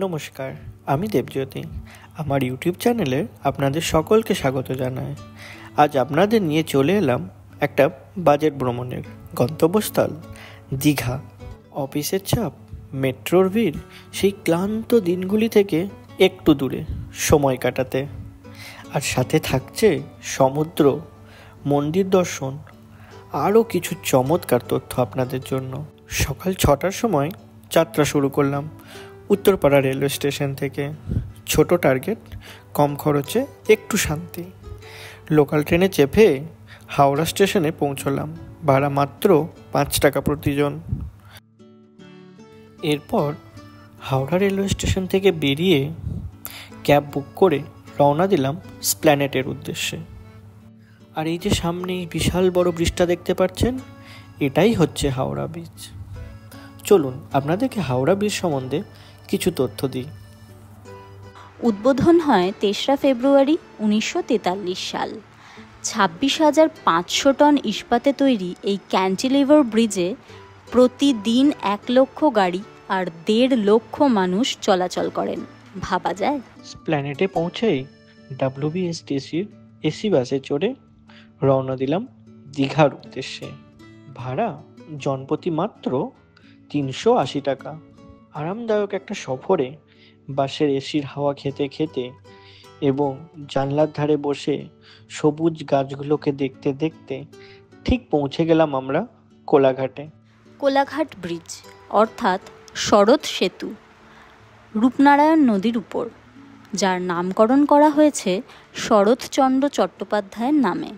নমস্কার, আমি দেবজ্যোতি। আমার ইউটিউব চ্যানেলে আপনাদের সকলকে স্বাগত জানাই। আজ আপনাদের নিয়ে চলে এলাম একটা বাজেট ভ্রমণের গন্তব্যস্থল দীঘা। অফিসের চাপ, মেট্রোর ভিড়, সেই ক্লান্ত দিনগুলি থেকে একটু দূরে সময় কাটাতে। আর সাথে থাকছে সমুদ্র, মন্দির দর্শন, আরও কিছু চমৎকার তথ্য আপনাদের জন্য। সকাল 6টার সময় যাত্রা শুরু করলাম উত্তরপাড়া রেলওয়ে স্টেশন থেকে। ছোট টার্গেট, কম খরচে একটু শান্তি। লোকাল ট্রেনে চেপে হাওড়া স্টেশনে পৌঁছলাম। ভাড়া মাত্র 5 টাকা প্রতিজন। এরপর হাওড়া রেলওয়ে স্টেশন থেকে বেরিয়ে ক্যাব বুক করে রওনা দিলাম স্প্ল্যানেটের উদ্দেশ্যে। আর এই যে সামনে বিশাল বড় ব্রিজটা দেখতে পাচ্ছেন, এটাই হচ্ছে হাওড়া ব্রিজ। চলুন আপনাদেরকে হাওড়া ব্রিজ সম্বন্ধে কিছু তথ্য দিই। উদ্বোধন হয় 3রা ফেব্রুয়ারি 1943 সাল। 26,500 টন ইস্পাতে তৈরি এই ক্যান্টিলিভার ব্রিজে প্রতিদিন 1 লক্ষ গাড়ি আর 1.5 লক্ষ মানুষ চলাচল করেন। ভাবা যায়? স্প্ল্যানেটে পৌঁছেই WBSTCর এসি বাসে চড়ে রওনা দিলাম দীঘার উদ্দেশ্যে। ভাড়া জনপ্রতি মাত্র 380 টাকা। আরামদায়ক একটা সফরে বাসের এসির হাওয়া খেতে খেতে এবং জানলার ধারে বসে সবুজ গাছগুলোকে দেখতে দেখতে ঠিক পৌঁছে গেলাম আমরা কোলাঘাটে। কোলাঘাট ব্রিজ অর্থাৎ শরৎ সেতু, রূপনারায়ণ নদীর উপর, যার নামকরণ করা হয়েছে শরৎচন্দ্র চট্টোপাধ্যায়ের নামে।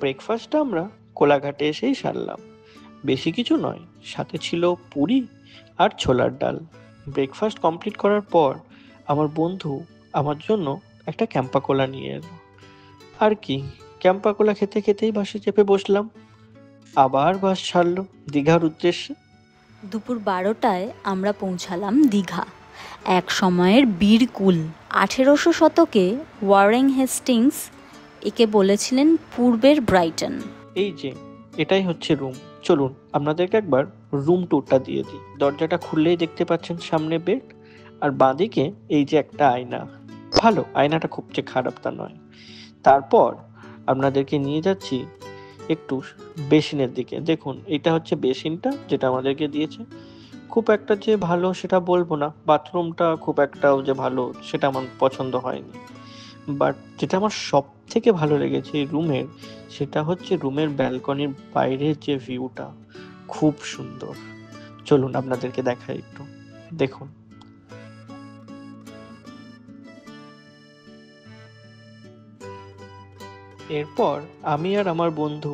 ব্রেকফাস্টটা আমরা কোলাঘাটে এসেই সারলাম। বেশি কিছু নয়, সাথে ছিল পুরি আর ছোলার ডাল। ব্রেকফাস্ট কমপ্লিট করার পর আমার বন্ধু আমার জন্য একটা ক্যাম্পা কোলা নিয়ে এলো। আর কি, ক্যাম্পা কোলা খেতে খেতেই বাসে চেপে বসলাম। আবার বাস ছাড়লো দীঘার উদ্দেশ্যে। দুপুর 12টায় আমরা পৌঁছালাম দীঘা, এক সময়ের বীরকুল। 1800 শতকে ওয়ারেন হেস্টিংস একে বলেছিলেন পূর্বের ব্রাইটন। এই যে এটাই হচ্ছে রুম। চলুন আপনাদেরকে একবার রুম ট্যুরটা দিয়ে দিই। দরজাটা খুললেই দেখতে পাচ্ছেন সামনে বেড, আর বাঁদিকে এই যে একটা আয়না। ভালো, আয়নাটা খুব যে খারাপ তা নয়। তারপর আপনাদেরকে নিয়ে যাচ্ছি একটু বেসিনের দিকে। দেখুন, এটা হচ্ছে বেসিনটা যেটা আমাদেরকে দিয়েছে। খুব একটা যে ভালো সেটা বলবো না, বাথরুমটা খুব একটাও যে ভালো সেটা আমার পছন্দ হয়নি। বাট যেটা আমার সব থেকে ভালো লেগেছে এই রুমের, সেটা হচ্ছে রুমের ব্যালকনির বাইরের যে ভিউটা খুব সুন্দর। চলুন আপনাদেরকে দেখাই একটু, দেখুন। এরপর আমি আর আমার বন্ধু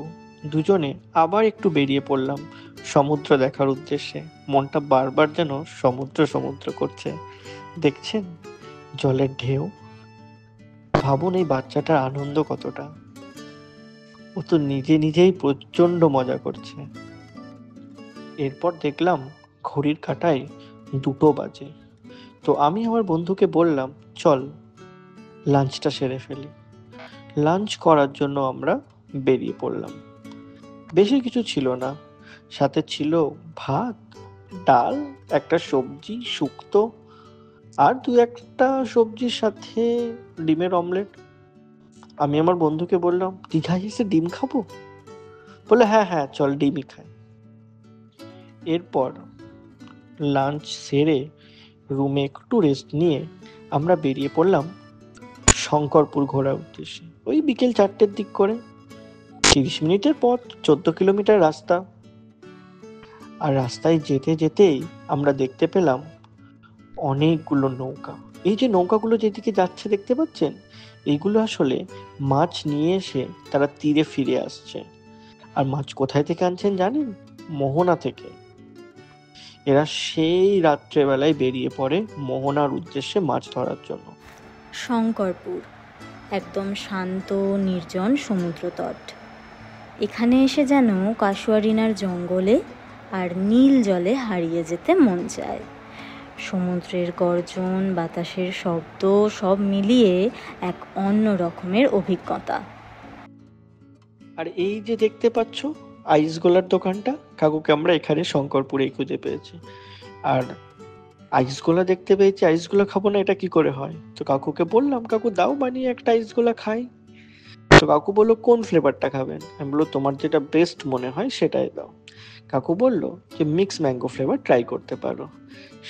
দুজনে আবার একটু বেরিয়ে পড়লাম সমুদ্র দেখার উদ্দেশ্যে। মনটা বারবার যেন সমুদ্র সমুদ্র করছে। দেখছেন জলের ঢেউ? ভাবুন এই বাচ্চাটার আনন্দ কতটা। ও তো নিজে নিজেই প্রচন্ড মজা করছে। এরপর দেখলাম ঘড়ির কাঁটায় 2টো বাজে। তো আমি আমার বন্ধুকে বললাম, চল লাঞ্চটা সেরে ফেলি। লাঞ্চ করার জন্য আমরা বেরিয়ে পড়লাম। বেশি কিছু ছিল না, সাথে ছিল ভাত, ডাল, একটা সবজি শুক্তো, আর 2-1টা সবজির সাথে ডিমের অমলেট। আমি আমার বন্ধুকে বললাম, দীঘায় এসে ডিম খাবো? বলে হ্যাঁ হ্যাঁ চল ডিমই খাই। এরপর লাঞ্চ সেরে রুমে একটু রেস্ট নিয়ে আমরা বেরিয়ে পড়লাম শঙ্করপুর ঘোরার উদ্দেশ্যে। ওই বিকেল 4টের দিক করে। 30 মিনিটের পথ, 14 কিলোমিটার রাস্তা। আর রাস্তায় যেতে যেতেই আমরা দেখতে পেলাম অনেকগুলো নৌকা। এই যে নৌকাগুলো যেদিকে যাচ্ছে দেখতে পাচ্ছেন, এইগুলো আসলে মাছ নিয়ে এসে তারা তীরে ফিরে আসছে। আর মাছ কোথায় থেকে আনছেন জানেন? মোহনা থেকে। এরা সেই রাত্রেবেলায় বেরিয়ে পড়ে মোহনার উদ্দেশ্যে মাছ ধরার জন্য। শঙ্করপুর একদম শান্ত নির্জন সমুদ্র তট। এখানে এসে যেন কাশুয়ারিনার জঙ্গলে আর নীল জলে হারিয়ে যেতে মন চায়। সমুদ্রের গর্জন, বাতাসের শব্দ সব মিলিয়ে এক অন্য রকমের অভিজ্ঞতা। আর এই যে দেখতে পাচ্ছ আইস গোলার দোকানটা কাকুকে আমরা এখানে শঙ্করপুরেই খুঁজে পেয়েছি। আর আইস গোলা দেখতে পেয়েছি, আইস গোলা খাবো না এটা কি করে হয়? তো কাকুকে বললাম, কাকু দাও বানিয়ে একটা আইস গোলা খাই। তো কাকু বললো কোন ফ্লেভারটা খাবেন? আমি বললো তোমার যেটা বেস্ট মনে হয় সেটাই দাও। কাকু বলল যে মিক্স ম্যাঙ্গো ফ্লেভার ট্রাই করতে পারো।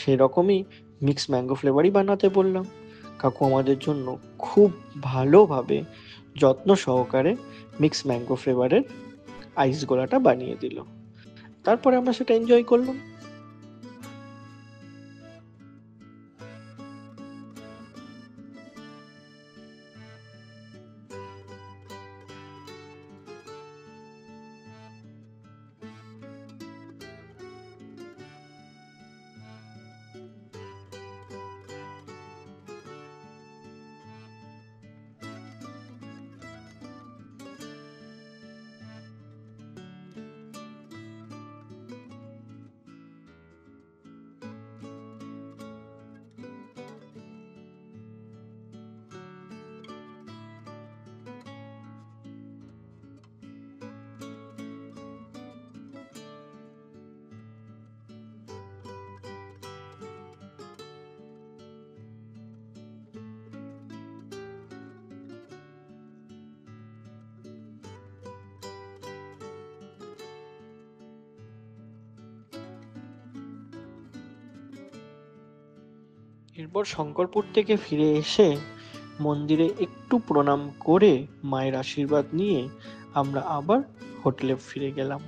সেরকমই মিক্স ম্যাঙ্গো ফ্লেভারই বানাতে বললাম। কাকু আমাদের জন্য খুব ভালোভাবে যত্ন সহকারে মিক্স ম্যাঙ্গো ফ্লেভারের আইস গোলাটা বানিয়ে দিল। তারপরে আমরা সেটা এনজয় করলাম। এরপর শঙ্করপুর থেকে ফিরে এসে মন্দিরে একটু প্রণাম করে মায়ের আশীর্বাদ নিয়ে আমরা আবার হোটেলে ফিরে গেলাম।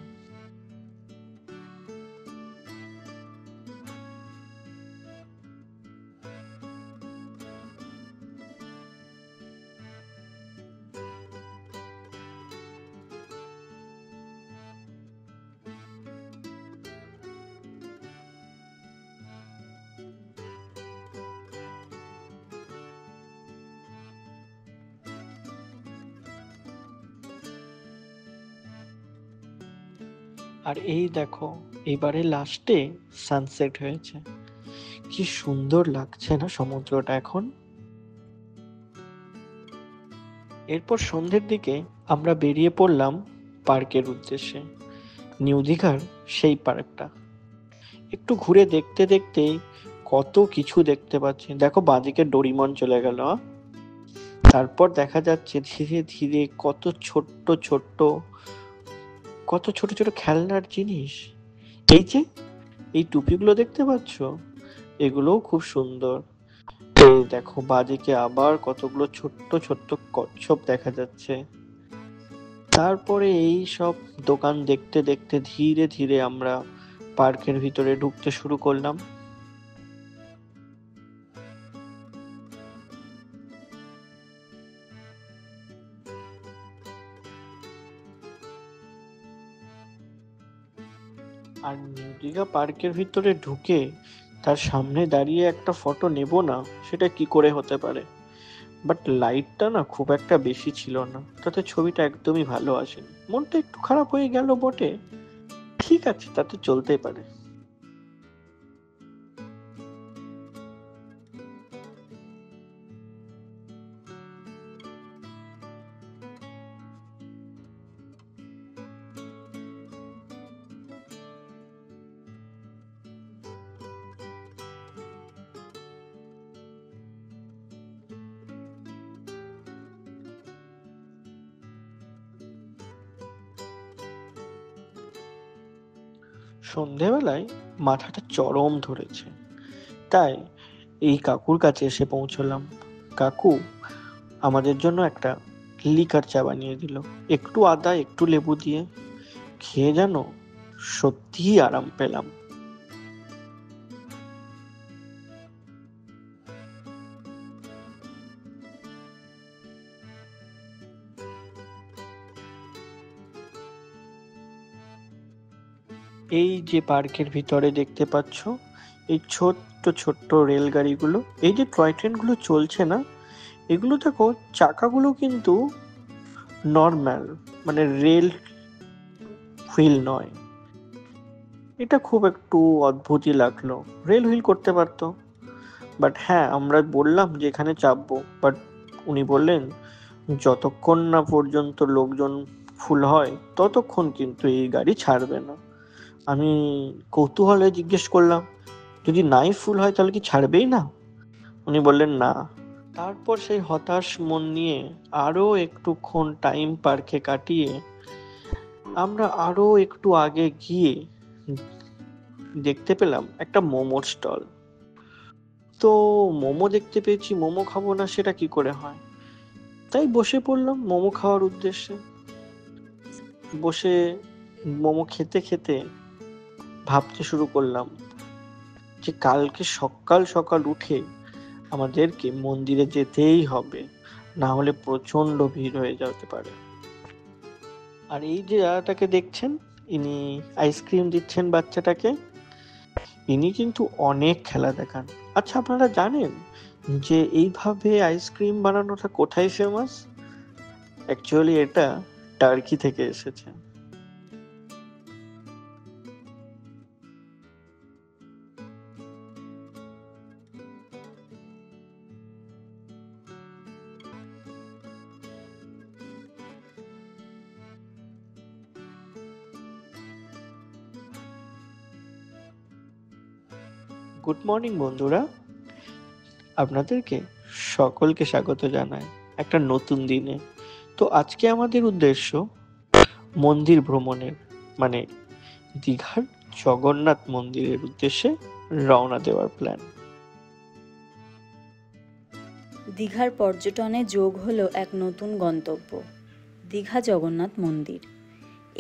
আর এই দেখো, এবারে লাস্টে সানসেট হয়েছে। কি সুন্দর লাগছে না সমুদ্রটা এখন। এরপর সন্ধ্যের দিকে আমরা বেরিয়ে পড়লাম পার্কের উদ্দেশ্যে, নিউ দীঘার সেই পার্কটা। একটু ঘুরে দেখতে দেখতেই কত কিছু দেখতে পাচ্ছি। দেখো বাঁদিকে ডোরিমন চলে গেল। তারপর দেখা যাচ্ছে ধীরে ধীরে কত ছোট ছোট খেলনার জিনিস। এই যে এই টুপিগুলো দেখতে পাচ্ছ, এগুলোও খুব সুন্দর। এই দেখো বাঁদিকে আবার কতগুলো ছোট্ট ছোট্ট কচ্ছপ দেখা যাচ্ছে। তারপরে এই সব দোকান দেখতে দেখতে ধীরে ধীরে আমরা পার্কের ভিতরে ঢুকতে শুরু করলাম। আর নিউ দীঘা পার্কের ভিতরে ঢুকে তার সামনে দাঁড়িয়ে একটা ফটো নেব না, সেটা কি করে হতে পারে? বাট লাইটটা না খুব একটা বেশি ছিল না, তাতে ছবিটা একদমই ভালো আসেনি। মনটা একটু খারাপ হয়ে গেল বটে, ঠিক আছে তাতে চলতেই পারে। সন্ধেবেলায় মাথাটা চরম ধরেছে, তাই এই কাকুর কাছে এসে পৌঁছলাম। কাকু আমাদের জন্য একটা লিকার চা বানিয়ে দিল, একটু আদা একটু লেবু দিয়ে। খেয়ে যেন সত্যিই আরাম পেলাম। এই যে পার্কের ভিতরে দেখতে পাচ্ছ এই ছোট্ট ছোট্ট রেলগাড়িগুলো, এই যে টয় ট্রেনগুলো চলছে না, এগুলো দেখো চাকাগুলো কিন্তু নর্মাল, মানে রেল হুইল নয়। এটা খুব একটু অদ্ভুতই লাগলো, রেল হুইল করতে পারতো। বাট হ্যাঁ, আমরা বললাম যে এখানে চাপবো, বাট উনি বললেন যতক্ষণ না পর্যন্ত লোকজন ফুল হয় ততক্ষণ কিন্তু এই গাড়ি ছাড়বে না। আমি কৌতূহলে জিজ্ঞেস করলাম, যদি নাই ফুল হয় তাহলে কি ছাড়বেই না? উনি বললেন না। তারপর সেই হতাশ মন নিয়ে আরো একটুক্ষণ টাইম পার্কে কাটিয়ে আমরা আরো একটু আগে গিয়ে দেখতে পেলাম একটা মোমোর স্টল। তো মোমো দেখতে পেয়েছি, মোমো খাবো না সেটা কি করে হয়? তাই বসে পড়লাম মোমো খাওয়ার উদ্দেশ্যে। বসে মোমো খেতে খেতে ভাবতে শুরু করলাম যে কালকে সকাল সকাল উঠে আমাদেরকে মন্দিরে যেতেই হবে, না হলে প্রচন্ড ভিড় হয়ে যেতে পারে। আর এই যে দাদাটাকে দেখছেন, ইনি আইসক্রিম দিচ্ছেন বাচ্চাটাকে, ইনি কিন্তু অনেক খেলা দেখান। আচ্ছা, আপনারা জানেন যে এইভাবে আইসক্রিম বানানোটা কোথায় ফেমাস? অ্যাকচুয়ালি এটা টার্কি থেকে এসেছে। গুড মর্নিং বন্ধুরা, আপনাদেরকে সকলকে স্বাগত জানাই একটা নতুন দিনে। তো আজকে আমাদের উদ্দেশ্য মন্দির ভ্রমণের, মানে দীঘার জগন্নাথ মন্দিরের উদ্দেশ্যে রওনা দেওয়ার প্ল্যান। দীঘার পর্যটনে যোগ হলো এক নতুন গন্তব্য, দীঘা জগন্নাথ মন্দির।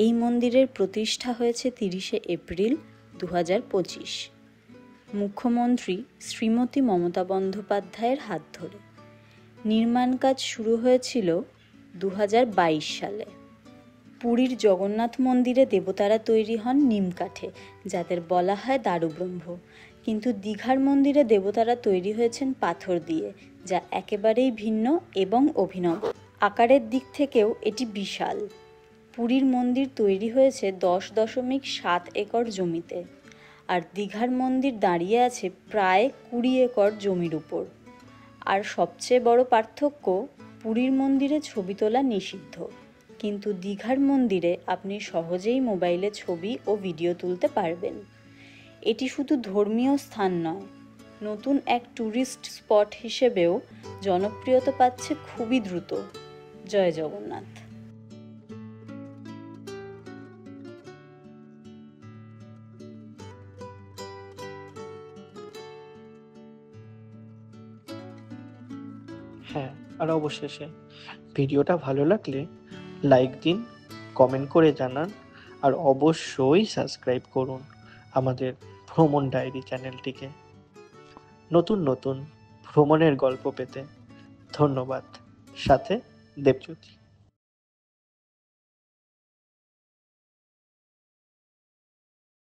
এই মন্দিরের প্রতিষ্ঠা হয়েছে 30শে এপ্রিল 2025 মুখ্যমন্ত্রী শ্রীমতী মমতা বন্দ্যোপাধ্যায়ের হাত ধরে। নির্মাণ কাজ শুরু হয়েছিল 2022 সালে। পুরীর জগন্নাথ মন্দিরে দেবতারা তৈরি হন নিম কাঠে, যাদের বলা হয় দারুব্রহ্ম, কিন্তু দীঘার মন্দিরে দেবতারা তৈরি হয়েছেন পাথর দিয়ে, যা একেবারেই ভিন্ন এবং অভিনব। আকারের দিক থেকেও এটি বিশাল। পুরীর মন্দির তৈরি হয়েছে 10.7 একর জমিতে, আর দীঘার মন্দির দাঁড়িয়ে আছে প্রায় 20 একর জমির উপর। আর সবচেয়ে বড় পার্থক্য, পুরীর মন্দিরে ছবি তোলা নিষিদ্ধ, কিন্তু দীঘার মন্দিরে আপনি সহজেই মোবাইলে ছবি ও ভিডিও তুলতে পারবেন। এটি শুধু ধর্মীয় স্থান নয়, নতুন এক ট্যুরিস্ট স্পট হিসেবেও জনপ্রিয়তা পাচ্ছে খুবই দ্রুত। জয় জগন্নাথ। হ্যাঁ, আর অবশেষে ভিডিওটা ভালো লাগলে লাইক দিন, কমেন্ট করে জানান, আর অবশ্যই সাবস্ক্রাইব করুন আমাদের ভ্রমণ ডায়েরি চ্যানেলটিকে নতুন নতুন ভ্রমণের গল্প পেতে। ধন্যবাদ। সাথে দেবজ্যোতি।